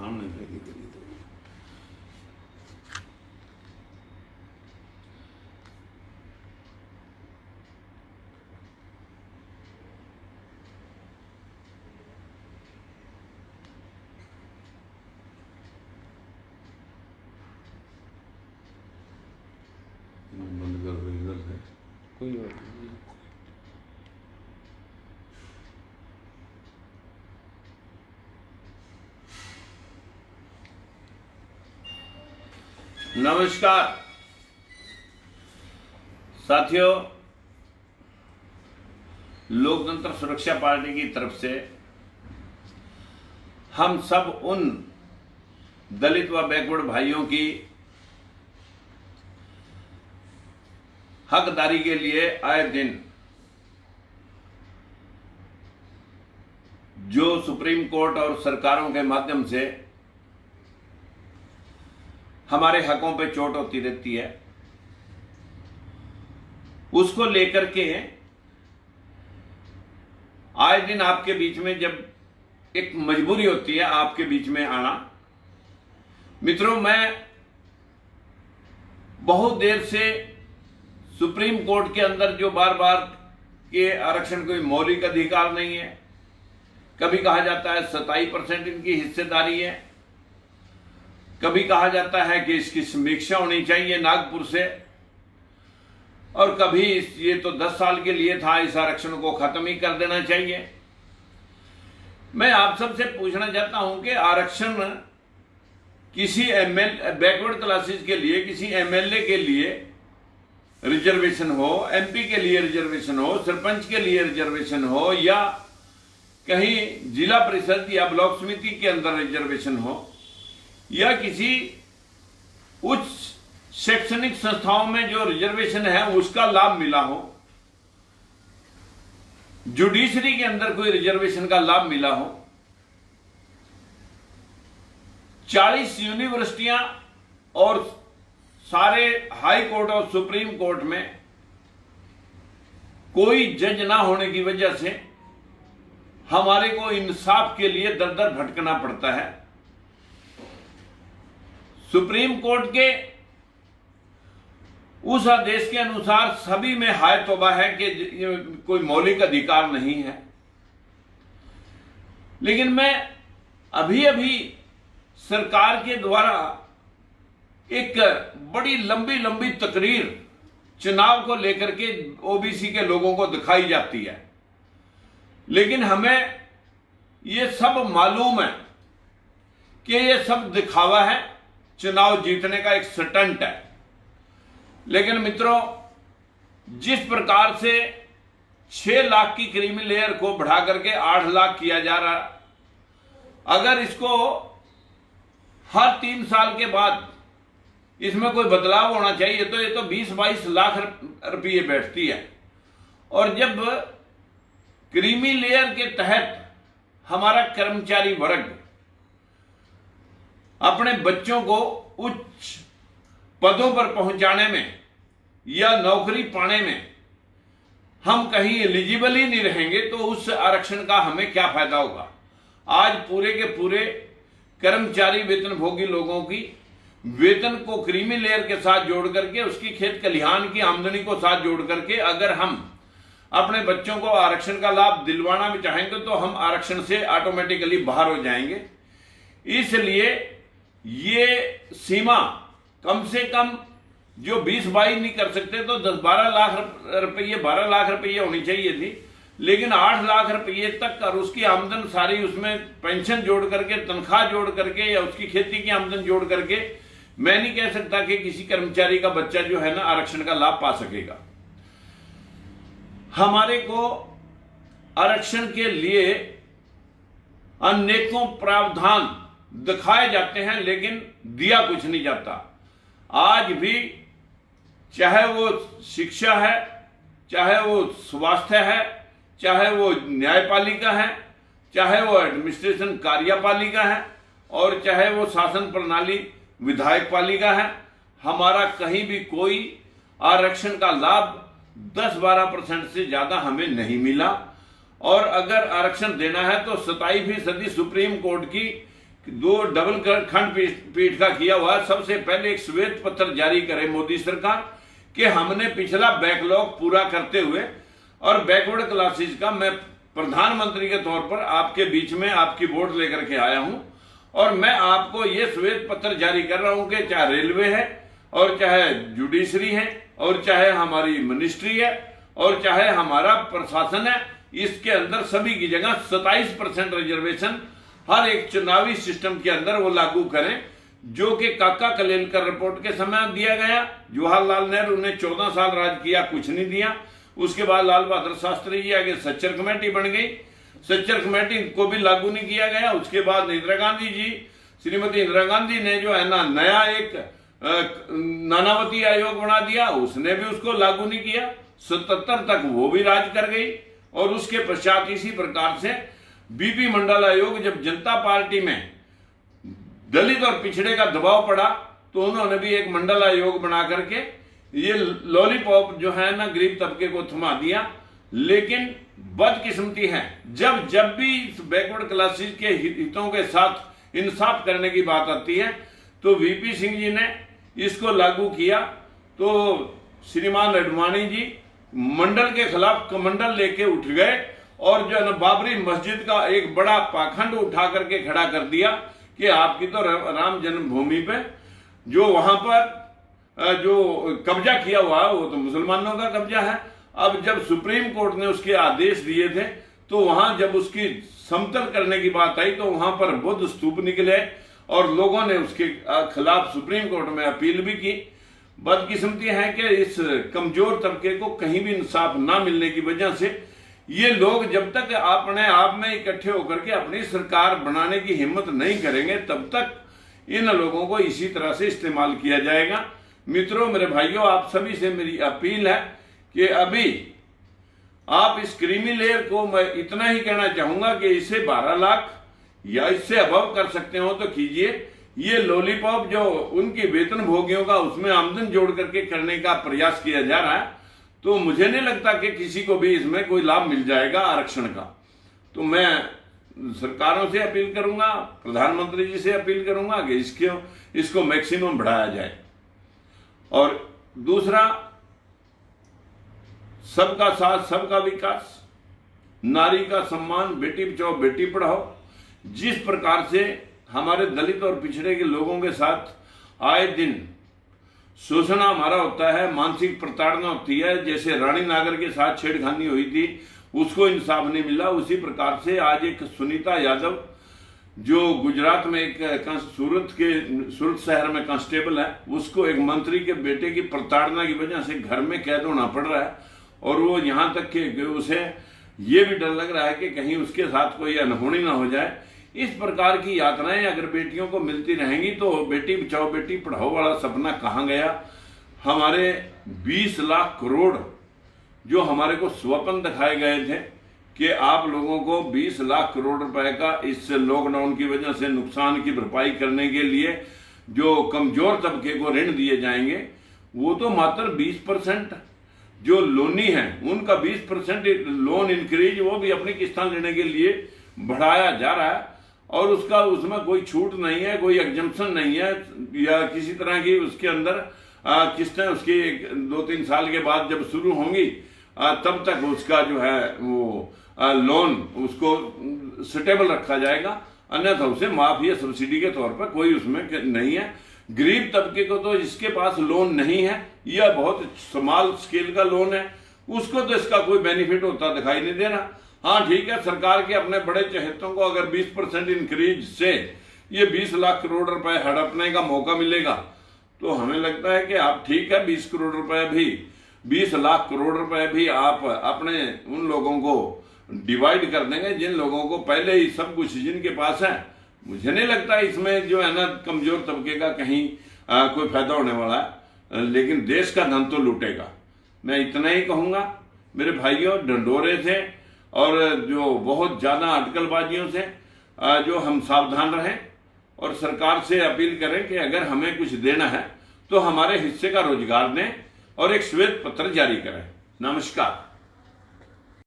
सामने लगी करी तो बंद कर दो इधर से, कोई बात नहीं। नमस्कार साथियों, लोकतंत्र सुरक्षा पार्टी की तरफ से हम सब उन दलित व बैकवर्ड भाइयों की हकदारी के लिए आए दिन जो सुप्रीम कोर्ट और सरकारों के माध्यम से हमारे हकों पे चोट होती रहती है, उसको लेकर के आए दिन आपके बीच में जब एक मजबूरी होती है आपके बीच में आना। मित्रों, मैं बहुत देर से सुप्रीम कोर्ट के अंदर जो बार बार के आरक्षण कोई मौलिक अधिकार नहीं है, कभी कहा जाता है 27% इनकी हिस्सेदारी है, कभी कहा जाता है कि इसकी समीक्षा होनी चाहिए नागपुर से, और कभी ये तो 10 साल के लिए था, इस आरक्षण को खत्म ही कर देना चाहिए। मैं आप सबसे पूछना चाहता हूं कि आरक्षण किसी बैकवर्ड क्लासेस के लिए, किसी एमएलए के लिए रिजर्वेशन हो, एमपी के लिए रिजर्वेशन हो, सरपंच के लिए रिजर्वेशन हो, या कहीं जिला परिषद या ब्लॉक समिति के अंदर रिजर्वेशन हो, या किसी उच्च शैक्षणिक संस्थाओं में जो रिजर्वेशन है उसका लाभ मिला हो, जुडिशरी के अंदर कोई रिजर्वेशन का लाभ मिला हो, 40 यूनिवर्सिटियां और सारे हाई कोर्ट और सुप्रीम कोर्ट में कोई जज ना होने की वजह से हमारे को इंसाफ के लिए दर दर भटकना पड़ता है। सुप्रीम कोर्ट के उस आदेश के अनुसार सभी में हाय तौबा है कि कोई मौलिक अधिकार नहीं है, लेकिन मैं अभी अभी सरकार के द्वारा एक बड़ी लंबी लंबी तकरीर चुनाव को लेकर के ओबीसी के लोगों को दिखाई जाती है, लेकिन हमें ये सब मालूम है कि ये सब दिखावा है, चुनाव जीतने का एक स्टंट है। लेकिन मित्रों, जिस प्रकार से 6 लाख की क्रीमी लेयर को बढ़ा करके 8 लाख किया जा रहा, अगर इसको हर 3 साल के बाद इसमें कोई बदलाव होना चाहिए तो ये तो 20-22 लाख रुपये बैठती है। और जब क्रीमी लेयर के तहत हमारा कर्मचारी वर्ग अपने बच्चों को उच्च पदों पर पहुंचाने में या नौकरी पाने में हम कहीं एलिजिबल ही नहीं रहेंगे तो उस आरक्षण का हमें क्या फायदा होगा। आज पूरे के पूरे कर्मचारी वेतनभोगी लोगों की वेतन को क्रीमी लेयर के साथ जोड़ करके, उसकी खेत खलिहान की आमदनी को साथ जोड़ करके अगर हम अपने बच्चों को आरक्षण का लाभ दिलवाना भी चाहेंगे तो हम आरक्षण से ऑटोमेटिकली बाहर हो जाएंगे। इसलिए ये सीमा कम से कम जो 20-22 नहीं कर सकते तो 10-12 लाख रुपये, 12 लाख रुपये होनी चाहिए थी, लेकिन 8 लाख रुपये तक और उसकी आमदन सारी, उसमें पेंशन जोड़ करके, तनख्वाह जोड़ करके या उसकी खेती की आमदन जोड़ करके मैं नहीं कह सकता कि किसी कर्मचारी का बच्चा जो है ना आरक्षण का लाभ पा सकेगा। हमारे को आरक्षण के लिए अनेकों प्रावधान दिखाए जाते हैं लेकिन दिया कुछ नहीं जाता। आज भी चाहे वो शिक्षा है, चाहे वो स्वास्थ्य है, चाहे वो न्यायपालिका है, चाहे वो एडमिनिस्ट्रेशन कार्यपालिका है, और चाहे वो शासन प्रणाली विधायक पालिका है, हमारा कहीं भी कोई आरक्षण का लाभ 10-12% से ज्यादा हमें नहीं मिला। और अगर आरक्षण देना है तो 27वीं सदी सुप्रीम कोर्ट की दो डबल खंडपीठ का किया हुआ, सबसे पहले एक श्वेत पत्र जारी करे मोदी सरकार कि हमने पिछला बैकलॉग पूरा करते हुए और बैकवर्ड क्लासेस का मैं प्रधानमंत्री के तौर पर आपके बीच में आपकी वोट लेकर के आया हूं और मैं आपको ये श्वेत पत्र जारी कर रहा हूं कि चाहे रेलवे है और चाहे जुडिशरी है और चाहे हमारी मिनिस्ट्री है और चाहे हमारा प्रशासन है, इसके अंदर सभी की जगह 27% रिजर्वेशन हर एक चुनावी सिस्टम के अंदर वो लागू करें, जो कि काका कलेलकर रिपोर्ट के समय दिया गया। जवाहरलाल नेहरू ने 14 साल राज किया, कुछ नहीं दिया। उसके बाद लाल बहादुर शास्त्री जी आगे सच्चर कमेटी बन गई, सच्चर कमेटी को भी लागू नहीं किया गया। उसके बाद इंदिरा गांधी जी, श्रीमती इंदिरा गांधी ने जो है ना नया एक नानावती आयोग बना दिया, उसने भी उसको लागू नहीं किया। 77 तक वो भी राज कर गई। और उसके पश्चात इसी प्रकार से बीपी मंडल आयोग, जब जनता पार्टी में दलित और पिछड़े का दबाव पड़ा तो उन्होंने भी एक मंडल आयोग बना करके ये लॉलीपॉप जो है ना गरीब तबके को थमा दिया। लेकिन बदकिस्मती है, जब जब भी बैकवर्ड क्लासेस के हितों के साथ इंसाफ करने की बात आती है तो वीपी सिंह जी ने इसको लागू किया तो श्रीमान अडवाणी जी मंडल के खिलाफ कमंडल लेके उठ गए और जो है ना बाबरी मस्जिद का एक बड़ा पाखंड उठा करके खड़ा कर दिया कि आपकी तो राम जन्मभूमि पे जो वहां पर जो कब्जा किया हुआ वो तो मुसलमानों का कब्जा है। अब जब सुप्रीम कोर्ट ने उसके आदेश दिए थे तो वहां जब उसकी समतल करने की बात आई तो वहां पर बुद्ध स्तूप निकले और लोगों ने उसके खिलाफ सुप्रीम कोर्ट में अपील भी की। बदकिस्मती है कि इस कमजोर तबके को कहीं भी इंसाफ ना मिलने की वजह से ये लोग जब तक अपने आप में इकट्ठे होकर के अपनी सरकार बनाने की हिम्मत नहीं करेंगे तब तक इन लोगों को इसी तरह से इस्तेमाल किया जाएगा। मित्रों, मेरे भाइयों, आप सभी से मेरी अपील है कि अभी आप इस क्रीमी लेयर को मैं इतना ही कहना चाहूंगा कि इसे 12 लाख या इससे अबव कर सकते हो तो कीजिए। ये लॉलीपॉप जो उनकी वेतन भोगियों का उसमें आमदन जोड़ करके करने का प्रयास किया जा रहा है तो मुझे नहीं लगता कि किसी को भी इसमें कोई लाभ मिल जाएगा आरक्षण का। तो मैं सरकारों से अपील करूंगा, प्रधानमंत्री जी से अपील करूंगा कि इसको मैक्सिमम बढ़ाया जाए। और दूसरा, सबका साथ सबका विकास, नारी का सम्मान, बेटी बचाओ बेटी पढ़ाओ। जिस प्रकार से हमारे दलित और पिछड़े के लोगों के साथ आए दिन शोषण हमारा होता है, मानसिक प्रताड़ना होती है, जैसे रानी नागर के साथ छेड़खानी हुई थी उसको इंसाफ नहीं मिला, उसी प्रकार से आज एक सुनीता यादव जो गुजरात में एक सूरत शहर में कांस्टेबल है, उसको एक मंत्री के बेटे की प्रताड़ना की वजह से घर में कैद होना पड़ रहा है और वो यहाँ तक कि उसे ये भी डर लग रहा है कि कहीं उसके साथ कोई अनहोनी ना हो जाए। इस प्रकार की यातनाएं अगर बेटियों को मिलती रहेंगी तो बेटी बचाओ बेटी पढ़ाओ वाला सपना कहाँ गया। हमारे 20 लाख करोड़ जो हमारे को स्वप्न दिखाए गए थे कि आप लोगों को 20 लाख करोड़ रुपए का इस लॉकडाउन की वजह से नुकसान की भरपाई करने के लिए जो कमजोर तबके को ऋण दिए जाएंगे, वो तो मात्र 20% जो लोनी है उनका 20% लोन इंक्रीज वो भी अपनी किस्तें लेने के लिए बढ़ाया जा रहा है और उसमें कोई छूट नहीं है, कोई एग्जम्पशन नहीं है या किसी तरह की उसके अंदर किस्तें उसकी 2-3 साल के बाद जब शुरू होंगी तब तक उसका जो है वो लोन उसको स्टेबल रखा जाएगा, अन्यथा उसे माफ या सब्सिडी के तौर पर कोई उसमें नहीं है। गरीब तबके को तो जिसके पास लोन नहीं है या बहुत स्मॉल स्केल का लोन है उसको तो इसका कोई बेनिफिट होता दिखाई नहीं दे रहा। हाँ ठीक है, सरकार के अपने बड़े चहेतों को अगर 20% इंक्रीज से ये 20 लाख करोड़ रुपए हड़पने का मौका मिलेगा तो हमें लगता है कि आप ठीक है 20 करोड़ रुपए भी 20 लाख करोड़ रुपए भी आप अपने उन लोगों को डिवाइड कर देंगे जिन लोगों को पहले ही सब कुछ जिनके पास है। मुझे नहीं लगता इसमें जो है ना कमजोर तबके का कहीं कोई फायदा होने वाला है, लेकिन देश का धन तो लूटेगा। मैं इतना ही कहूंगा मेरे भाइयों, डंडोरे से और जो बहुत ज्यादा अटकलबाजियों से जो हम सावधान रहें और सरकार से अपील करें कि अगर हमें कुछ देना है तो हमारे हिस्से का रोजगार दें और एक श्वेत पत्र जारी करें। नमस्कार।